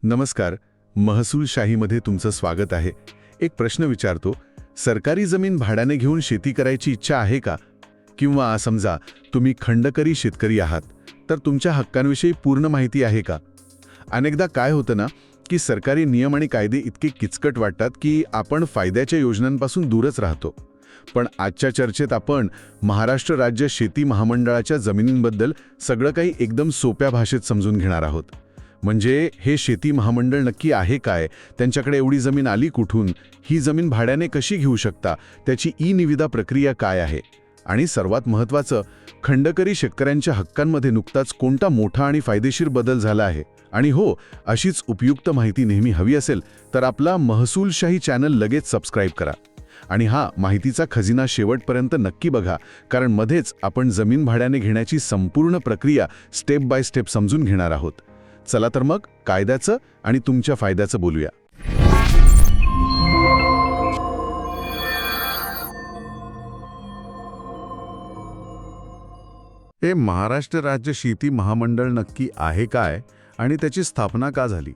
नमस्कार. महसूलशाहीमध्ये तुमचं स्वागत आहे. एक प्रश्न विचारतो, सरकारी जमीन भाड्याने घेऊन शेती करायची इच्छा आहे का? किंवा समजा तुम्ही खंडकरी शेतकरी आहात, तर तुमच्या हक्कांविषयी पूर्ण माहिती आहे का? अनेकदा काय होतं ना, की सरकारी नियम आणि कायदे इतके किचकट वाटतात की आपण फायद्याच्या योजनांपासून दूरच राहतो. पण आजच्या चर्चेत आपण महाराष्ट्र राज्य शेती महामंडळाच्या जमिनींबद्दल सगळं काही एकदम सोप्या भाषेत समजून घेणार आहोत. म्हणजे हे शेती महामंडळ नक्की आहे काय, त्यांच्याकडे एवढी जमीन आली कुठून, ही जमीन भाड्याने कशी घेऊ शकता, त्याची ई-निविदा प्रक्रिया काय आहे, आणि सर्वात महत्त्वाचं, खंडकरी शेतकऱ्यांच्या हक्कांमध्ये नुकताच कोणता मोठा आणि फायदेशीर बदल झाला आहे. आणि हो, अशीच उपयुक्त माहिती नेहमी हवी असेल तर आपला महसूलशाही चॅनल लगेच सबस्क्राईब करा. आणि हा माहितीचा खजिना शेवटपर्यंत नक्की बघा, कारण मध्येच आपण जमीन भाड्याने घेण्याची संपूर्ण प्रक्रिया स्टेप बाय स्टेप समजून घेणार आहोत. चला तर मग कायद्याचं आणि तुमच्या फायद्याचं बोलूया. हे महाराष्ट्र राज्य शेती महामंडळ नक्की आहे काय आणि त्याची स्थापना का झाली?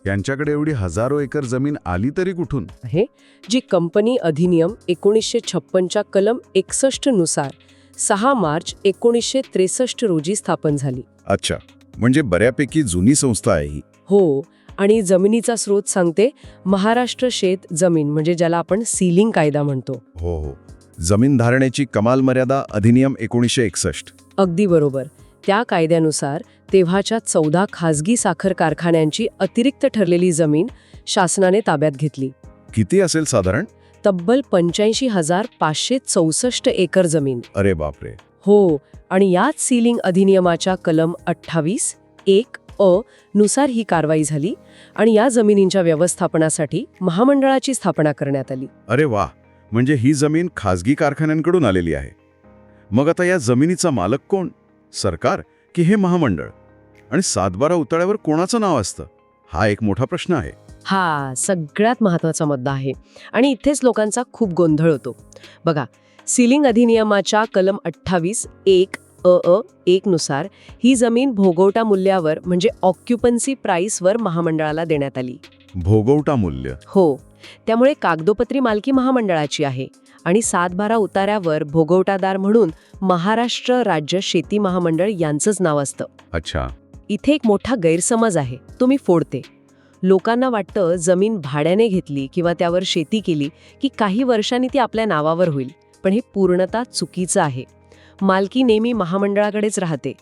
यांच्याकडे एवढी हजारो एकर जमीन आली तरी कुठून? आहे जी कंपनी अधिनियम 1956च्या कलम 61 नुसार 6 मार्च 1963 रोजी स्थापन झाली. अच्छा, म्हणजे बऱ्यापैकी जुनी संस्था आहे ही. हो, आणि जमिनीचा स्रोत सांगते महाराष्ट्र शेत जमीन, म्हणजे ज्याला आपण सीलिंग कायदा म्हणतो. हो हो, जमीन धारण्याची कमाल मर्यादा अधिनियम 1961. अगदी बरोबर. त्या कायद्यानुसार तेव्हाच्या 14 खासगी साखर कारखान्यांची अतिरिक्त ठरलेली जमीन शासनाने ताब्यात घेतली. किती असेल साधारण? तब्बल 85,564 एकर जमीन. अरे बापरे. हो, आणि याच सीलिंग अधिनियमाच्या कलम 28(1) अ नुसार ही कारवाई झाली आणि या जमिनींच्या व्यवस्थापनासाठी महामंडळाची स्थापना करण्यात आली. अरे वा, म्हणजे ही जमीन खासगी कारखान्यांकडून आलेली आहे. मग आता या जमिनीचा मालक कोण? सरकार की हे महामंडळ? आणि 7/12 उताळ्यावर कोणाचं नाव असतं? हा एक मोठा प्रश्न आहे. हा सगळ्यात महत्त्वाचा मुद्दा आहे आणि इथेच लोकांचा खूप गोंधळ होतो. बघा, सीलिंग अधिनियमाच्या कलम 28(1) अ 1 नुसार ही जमीन भोगवटा मूल्यावर, म्हणजे ऑक्युपन्सी प्राईसवर महामंडळाला देण्यात आली. भोगवटा मूल्य? हो, त्यामुळे कागदोपत्री मालकी महामंडळाची आहे आणि 7/12 उतार्यावर भोगवटादार म्हणून महाराष्ट्र राज्य शेती महामंडळ यांचंच नाव असतं. अच्छा. इथे एक मोठा गैरसमज आहे, तो मी फोडते. लोकांना वाटतं जमीन भाड्याने घेतली किंवा त्यावर शेती केली की काही वर्षांनी ती आपल्या नावावर होईल, पण हे पूर्णतः चुकीचं आहे. मालकी नेहमी महामंडळाकडेच राहते.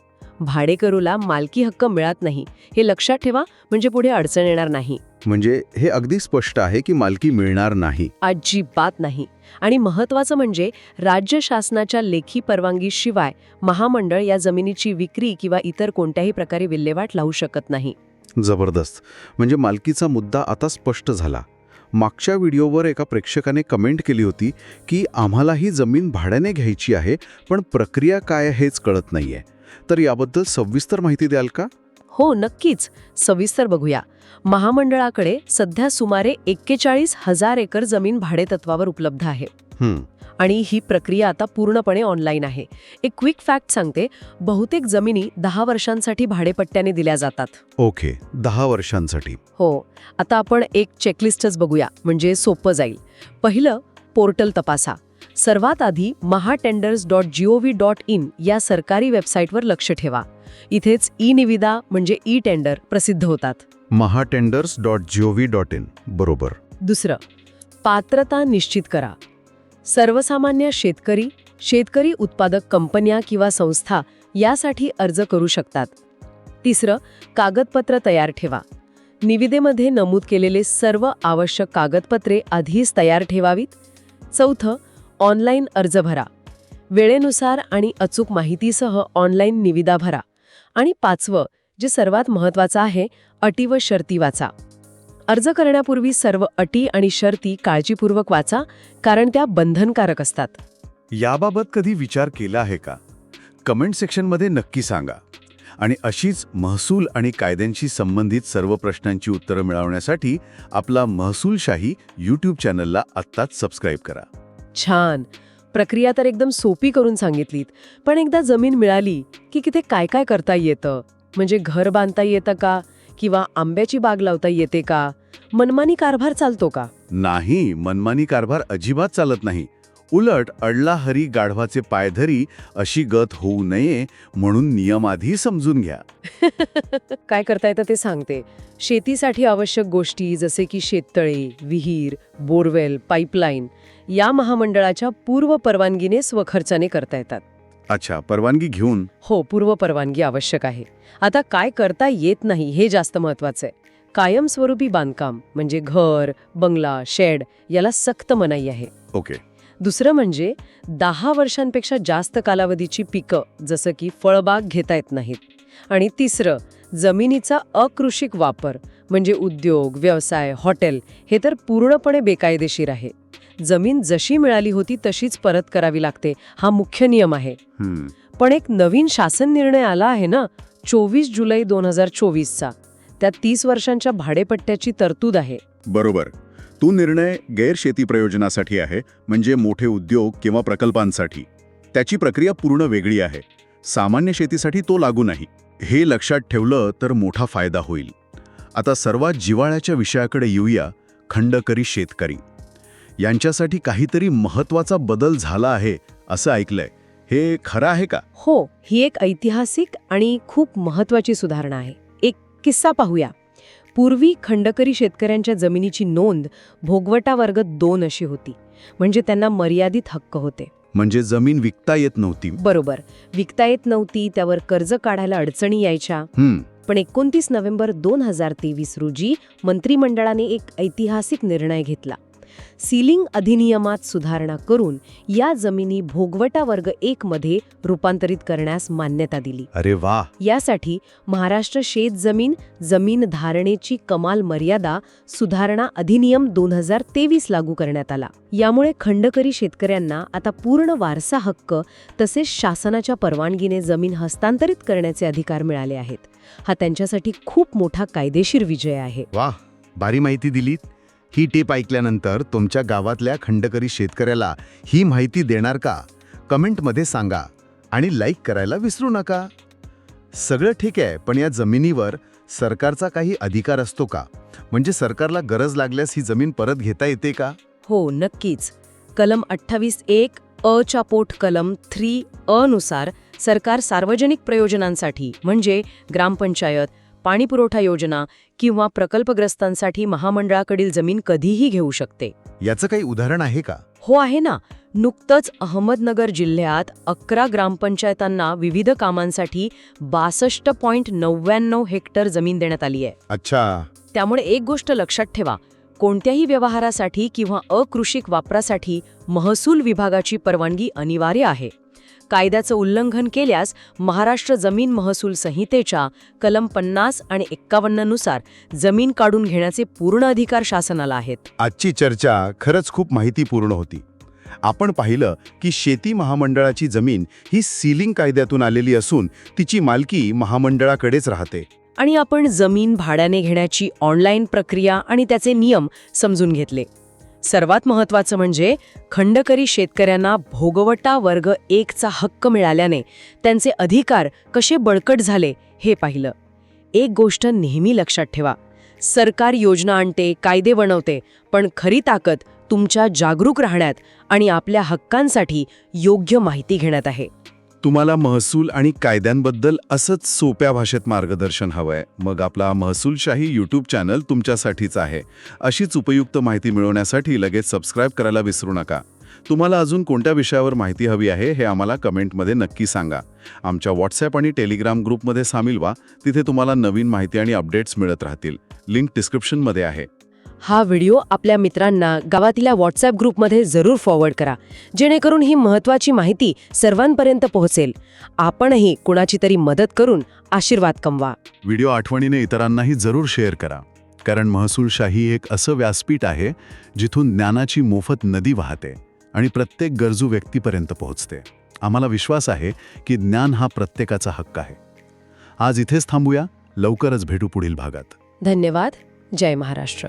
भाडेकरूला मालकी हक्क मिळत नाही, हे लक्षात ठेवा, म्हणजे पुढे अडचण येणार नाही. म्हणजे हे अगदी स्पष्ट आहे की मालकी मिळणार नाही? अजिबात नाही. आणि महत्त्वाचं म्हणजे राज्य शासनाच्या लेखी परवानगीशिवाय महामंडळ या जमिनीची विक्री किंवा इतर कोणत्याही प्रकारे विल्हेवाट लावू शकत नाही. जबरदस्त. म्हणजे मालकीचा मुद्दा आता स्पष्ट झाला. मागच्या व्हिडिओवर एका प्रेक्षकाने कमेंट केली होती की आम्हाला ही जमीन भाड्याने घ्यायची आहे, पण प्रक्रिया काय हेच कळत नाहीये. तर याबद्दल सविस्तर माहिती द्याल का? हो, नक्कीच. सविस्तर बघूया. महामंडळाकडे सध्या सुमारे 41,000 एकर जमीन भाडेतत्वावर उपलब्ध आहे. आणि ही प्रक्रिया आता पूर्णपणे ऑनलाईन आहे. एक क्विक फॅक्ट सांगते, बहुतेक जमिनी 10 वर्षांसाठी भाडेपट्ट्याने दिल्या जातात. ओके, 10 वर्षांसाठी. हो, आता आपण एक चेकलिस्टच बघूया, म्हणजे सोपं जाईल. पहिलं, पोर्टल तपासा. सर्वात आधी mahatenders.gov.in या सरकारी वेबसाईटवर लक्ष ठेवा. इथेच ई-निविदा म्हणजे ई-टेंडर प्रसिद्ध होतात. mahatenders.gov.in, बरोबर. दुसरं, पात्रता निश्चित करा. सर्वसामान्य शेतकरी, शेतकरी उत्पादक कंपन्या किंवा संस्था यासाठी अर्ज करू शकतात. तिसरं, कागदपत्र तयार ठेवा. निविदेमध्ये नमूद केलेले सर्व आवश्यक कागदपत्रे आधीच तयार ठेवावीत. चौथं, ऑनलाईन अर्ज भरा. वेळेनुसार आणि अचूक माहितीसह ऑनलाईन निविदा भरा. आणि पाचवं, जे सर्वात महत्त्वाचं आहे, अटी व शर्ती वाचा. अर्ज करण्यापूर्वी सर्व अटी आणि शर्ती काळजीपूर्वक वाचा, कारण त्या बंधनकारक असतात. याबाबत कधी विचार केला आहे का? कमेंट सेक्शनमध्ये नक्की सांगा. आणि अशीच महसूल आणि कायद्यांशी संबंधित सर्व प्रश्नांची उत्तरं मिळवण्यासाठी आपला महसूलशाही यूट्यूब चॅनलला आत्ताच सबस्क्राईब करा. छान. प्रक्रिया तर एकदम सोपी करून सांगितलीत, पण एकदा जमीन मिळाली की किती काय काय करता येतं, म्हणजे घर बांधता येतं का, किंवा आंब्याची बाग लावता येते का? मनमानी कारभार चालतो का? नाही, मनमानी कारभार अजिबात चालत नाही. उलट अडला हरी गाढवाचे पायधरी अशी गत होऊ नये म्हणून नियम आधी समजून घ्या. काय करता येतं ते सांगते. शेतीसाठी आवश्यक गोष्टी जसे की शेततळे, विहीर, बोरवेल, पाईपलाईन या महामंडळाच्या पूर्व परवानगीने स्वखर्चाने करता येतात. अच्छा, परवानगी घेऊन. हो, पूर्व परवानगी आवश्यक आहे. आता काय करता येत नाही हे जास्त महत्वाचं आहे. कायमस्वरूपी बांधकाम म्हणजे घर, बंगला, शेड याला सक्त मनाई आहे. ओके. दुसरं म्हणजे 10 वर्षांपेक्षा जास्त कालावधीची पिकं जसं की फळबाग घेता येत नाहीत. आणि तिसरं, जमिनीचा अकृषिक वापर म्हणजे उद्योग, व्यवसाय, हॉटेल हे तर पूर्णपणे बेकायदेशीर आहे. जमीन जशी मिळाली होती तशीच परत करावी लागते, हा मुख्य नियम आहे. पण एक नवीन शासन निर्णय आला आहे ना, 24 जुलै 2024चा. त्यात 30 वर्षांच्या भाडेपट्ट्याची तरतूद आहे. बरोबर. तो निर्णय गैरशेती प्रयोजनासाठी आहे, म्हणजे मोठे उद्योग किंवा प्रकल्पांसाठी. त्याची प्रक्रिया पूर्ण वेगळी आहे. सामान्य शेतीसाठी तो लागू नाही. हे लक्षात ठेवलं तर मोठा फायदा होईल. आता सर्वात जिव्हाळ्याच्या विषयाकडे येऊया, खंडकरी शेतकरी. यांच्यासाठी काहीतरी महत्त्वाचा बदल झाला आहे असं ऐकलंय. हे खरं आहे का? हो, ही एक ऐतिहासिक आणि खूप महत्वाची सुधारणा आहे. एक किस्सा पाहूया. पूर्वी खंडकरी शेतकऱ्यांच्या जमिनीची नोंद भोगवटा वर्ग 2 अशी होती. म्हणजे त्यांना मर्यादित हक्क होते. म्हणजे जमीन विकता येत नव्हती. बरोबर, विकता येत नव्हती, त्यावर कर्ज काढायला अडचणी यायच्या. पण 29 नोव्हेंबर 2023 रोजी मंत्रिमंडळाने एक ऐतिहासिक निर्णय घेतला. सीलिंग अधिनियमात सुधारणा करून या जमिनी भोगवटा वर्ग 1 मध्ये रूपांतरित करण्यास मान्यता दिली. अरे वा. यासाठी महाराष्ट्र शेत जमीन धारणेची कमाल मर्यादा सुधारणा अधिनियम 2023 लागू करण्यात आला. यामुळे खंडकरी शेतकऱ्यांना आता पूर्ण वारसा हक्क तसेच शासनाच्या परवानगीने जमीन हस्तांतरित करण्याचे अधिकार मिळाले आहेत. हा त्यांच्यासाठी खूप मोठा कायदेशीर विजय आहे. वा, भारी माहिती दिलीत. ही टीप ऐकल्यानंतर तुमच्या गावातल्या खंडकरी शेतकऱ्याला ही माहिती देणार का? कमेंटमध्ये सांगा आणि लाईक करायला विसरू नका. सगळं ठीक आहे, पण या जमिनीवर सरकारचा काही अधिकार असतो का? म्हणजे सरकारला गरज लागल्यास ही जमीन परत घेता येते का? हो, नक्कीच. कलम 28(1) अ च्या पोट कलम 3 अ नुसार सरकार सार्वजनिक प्रयोजनांसाठी म्हणजे ग्रामपंचायत, पाणीपुरवठा योजना किंवा प्रकल्पग्रस्तांसाठी महामंडळाकडील जमीन कधीही घेऊ शकते. याचं काही उदाहरण आहे का? हो, आहे ना. नुकतंच अहमदनगर जिल्ह्यात 11 ग्रामपंचायतांना विविध कामांसाठी 62.99 हेक्टर जमीन देण्यात आली आहे. अच्छा. त्यामुळे एक गोष्ट लक्षात ठेवा, कोणत्याही व्यवहारासाठी किंवा अकृषिक वापरासाठी महसूल विभागाची परवानगी अनिवार्य आहे. कायद्याचं उल्लंघन केल्यास महाराष्ट्र जमीन महसूल संहितेच्या कलम 50 आणि 51 नुसार जमीन काढून घेण्याचे पूर्ण अधिकार शासनाला आहेत. आजची चर्चा खरंच खूप माहितीपूर्ण होती. आपण पाहिलं की शेती महामंडळाची जमीन ही सीलिंग कायद्यातून आलेली असून तिची मालकी महामंडळाकडेच राहते. आणि आपण जमीन भाड्याने घेण्याची ऑनलाईन प्रक्रिया आणि त्याचे नियम समजून घेतले. सर्वात महत्त्वाचं म्हणजे खंडकरी शेतकऱ्यांना भोगवटा वर्ग 1चा हक्क मिळाल्याने त्यांचे अधिकार कसे बळकट झाले हे पाहिलं. एक गोष्ट नेहमी लक्षात ठेवा, सरकार योजना आणते, कायदे बनवते, पण खरी ताकद तुमच्या जागरूक राहण्यात आणि आपल्या हक्कांसाठी योग्य माहिती घेण्यात आहे. तुम्हाला महसूल आणि कायद्यांबद्दल असंच सोप्या भाषेत मार्गदर्शन हवंय, मग आपला महसूलशाही यूट्यूब चॅनल तुमच्यासाठीच आहे. अशीच उपयुक्त माहिती मिळवण्यासाठी लगेच सबस्क्राईब करायला विसरू नका. तुम्हाला अजून कोणत्या विषयावर माहिती हवी आहे हे आम्हाला कमेंटमध्ये नक्की सांगा. आमच्या व्हॉट्सॲप आणि टेलिग्राम ग्रुपमध्ये सामील व्हा. तिथे तुम्हाला नवीन माहिती आणि अपडेट्स मिळत राहतील. लिंक डिस्क्रिप्शनमध्ये आहे. हा व्हिडिओ आपल्या मित्रांना गावातल्या व्हॉट्सॲप ग्रुपमध्ये जरूर फॉरवर्ड करा, जेणेकरून ही महत्त्वाची माहिती सर्वांपर्यंत पोहोचेल. आपणही कुणाची तरी मदत करून आशीर्वाद कमवा. व्हिडिओ आठवणीने इतरांनाही जरूर शेअर करा, कारण महसूलशाही एक असं व्यासपीठ आहे जिथून ज्ञानाची मोफत नदी वाहते आणि प्रत्येक गरजू व्यक्तीपर्यंत पोहोचते. आम्हाला विश्वास आहे की ज्ञान हा प्रत्येकाचा हक्क आहे. आज इथेच थांबूया. लवकरच भेटू पुढील भागात. धन्यवाद. जय महाराष्ट्र.